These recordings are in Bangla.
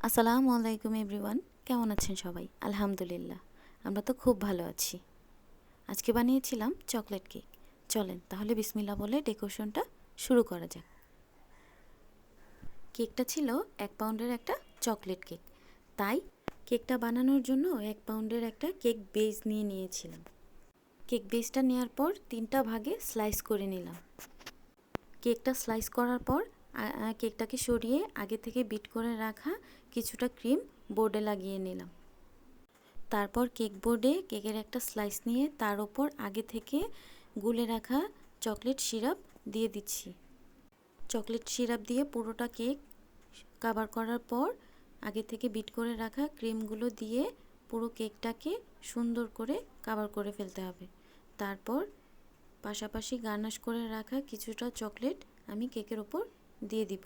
আসসালামু আলাইকুম এভরিওয়ান, কেমন আছেন সবাই? আলহামদুলিল্লাহ, আমরা তো খুব ভালো আছি। আজকে বানিয়েছিলাম চকলেট কেক। চলেন তাহলে বিসমিল্লাহ বলে ডেকোরেশনটা শুরু করা যাক। কেকটা ছিল 1 পাউন্ডের একটা চকলেট কেক, তাই কেকটা বানানোর জন্য 1 পাউন্ডের একটা কেক বেস নিয়ে নিয়েছিলাম। কেক বেসটা নেওয়ার পর 3টা ভাগে স্লাইস করে নিলাম। কেকটা স্লাইস করার পর কেকটাকে সরিয়ে আগে থেকে বিট করে রাখা কিছুটা ক্রিম বোর্ডে লাগিয়ে নিলাম। তারপর কেক বোর্ডে কেকের একটা স্লাইস নিয়ে তার ওপর আগে থেকে গুলে রাখা চকলেট সিরাপ দিয়ে দিচ্ছি। চকলেট সিরাপ দিয়ে পুরোটা কেক কভার করার পর আগে থেকে বিট করে রাখা ক্রিমগুলো দিয়ে পুরো কেকটাকে সুন্দর করে কভার করে ফেলতে হবে। তারপর পাশাপাশি গার্নাশ করে রাখা কিছুটা চকলেট আমি কেকের ওপর দিয়ে দিব।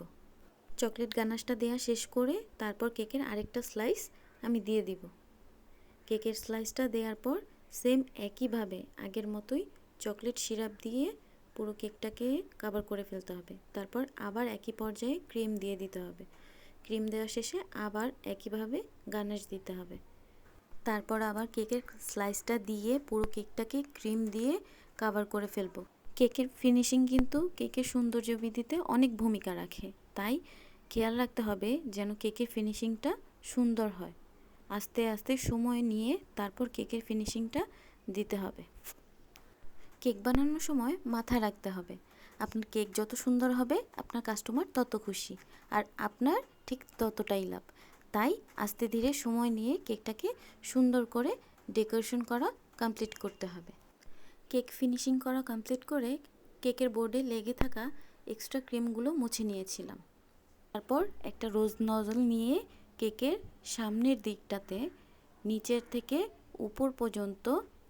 চকলেট গার্নাশটা দেওয়া শেষ করে তারপর কেকের আরেকটা স্লাইস আমি দিয়ে দিব। কেকের স্লাইসটা দেওয়ার পর সেম একইভাবে আগের মতোই চকলেট সিরাপ দিয়ে পুরো কেকটাকে কভার করে ফেলতে হবে। তারপর আবার একই পর্যায়ে ক্রিম দিয়ে দিতে হবে। ক্রিম দেওয়া শেষে আবার একইভাবে গার্নিশ দিতে হবে। তারপর আবার কেকের স্লাইসটা দিয়ে পুরো কেকটাকে ক্রিম দিয়ে কভার করে ফেলবো। কেকের ফিনিশিং কিন্তু কেকের সৌন্দর্য বৃদ্ধিতে অনেক ভূমিকা রাখে, তাই খেয়াল রাখতে হবে যেন কেকের ফিনিশিংটা সুন্দর হয়। আস্তে আস্তে সময় নিয়ে তারপর কেকের ফিনিশিংটা দিতে হবে। কেক বানানোর সময় মাথায় রাখতে হবে আপনার কেক যত সুন্দর হবে আপনার কাস্টমার তত খুশি, আর আপনার ঠিক ততটাই লাভ। তাই আস্তে ধীরে সময় নিয়ে কেকটাকে সুন্দর করে ডেকোরেশন করা কমপ্লিট করতে হবে। কেক ফিনিশিং করা কমপ্লিট করে কেকের বোর্ডে লেগে থাকা এক্সট্রা ক্রিমগুলো মুছে নিয়েছিলাম। তারপর একটা রোজ নজল নিয়ে কেকের সামনের দিকটাতে নিচের থেকে উপর পর্যন্ত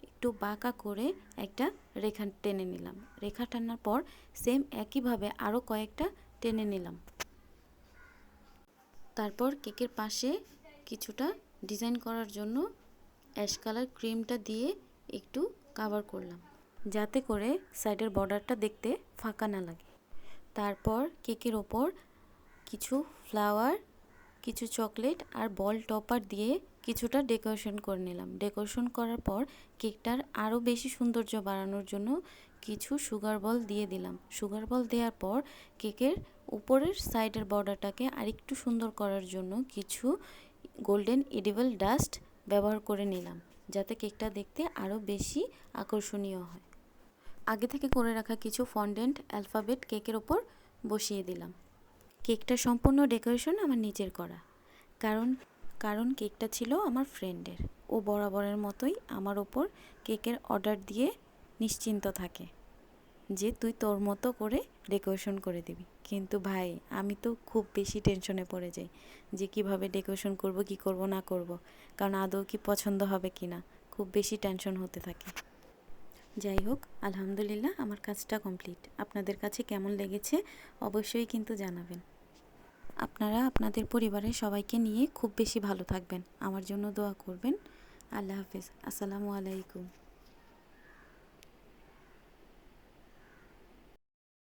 একটু বাঁকা করে একটা রেখা টেনে নিলাম। রেখা টানার পর সেম একইভাবে আরও কয়েকটা টেনে নিলাম। তারপর কেকের পাশে কিছুটা ডিজাইন করার জন্য অ্যাশ কালার ক্রিমটা দিয়ে একটু কভার করলাম, যাতে করে সাইডের বর্ডারটা দেখতে ফাঁকা না লাগে। তারপর কেকের ওপর কিছু ফ্লাওয়ার, কিছু চকলেট আর বল টপার দিয়ে কিছুটা ডেকোরেশন করে নিলাম। ডেকোরেশন করার পর কেকটার আরও বেশি সৌন্দর্য বাড়ানোর জন্য কিছু সুগার বল দিয়ে দিলাম। সুগার বল দেওয়ার পর কেকের উপরের সাইডের বর্ডারটাকে আরেকটু সুন্দর করার জন্য কিছু গোল্ডেন এডিবল ডাস্ট ব্যবহার করে নিলাম, যাতে কেকটা দেখতে আরও বেশি আকর্ষণীয় হয়। আগে থেকে করে রাখা কিছু ফন্ডেন্ট অ্যালফাবেট কেকের ওপর বসিয়ে দিলাম। কেকটা সম্পূর্ণ ডেকোরেশন আমার নিজের করা, কারণ কেকটা ছিল আমার ফ্রেন্ডের। ও বরাবরের মতোই আমার ওপর কেকের অর্ডার দিয়ে নিশ্চিন্ত থাকে যে তুই তোর মতো করে ডেকোরেশন করে দিবি। কিন্তু ভাই, আমি তো খুব বেশি টেনশনে পড়ে যাই যে কিভাবে ডেকোরেশন করব, কি করব না করব, কারণ আদৌ কি পছন্দ হবে কি না, খুব বেশি টেনশন হতে থাকে। যাই হোক, আলহামদুলিল্লাহ আমার কাজটা কমপ্লিট। আপনাদের কাছে কেমন লেগেছে অবশ্যই কিন্তু জানাবেন। আপনারা আপনাদের পরিবারের সবাইকে নিয়ে খুব বেশি ভালো থাকবেন, আমার জন্য দোয়া করবেন। আল্লাহ হাফেজ। আসসালামু আলাইকুম।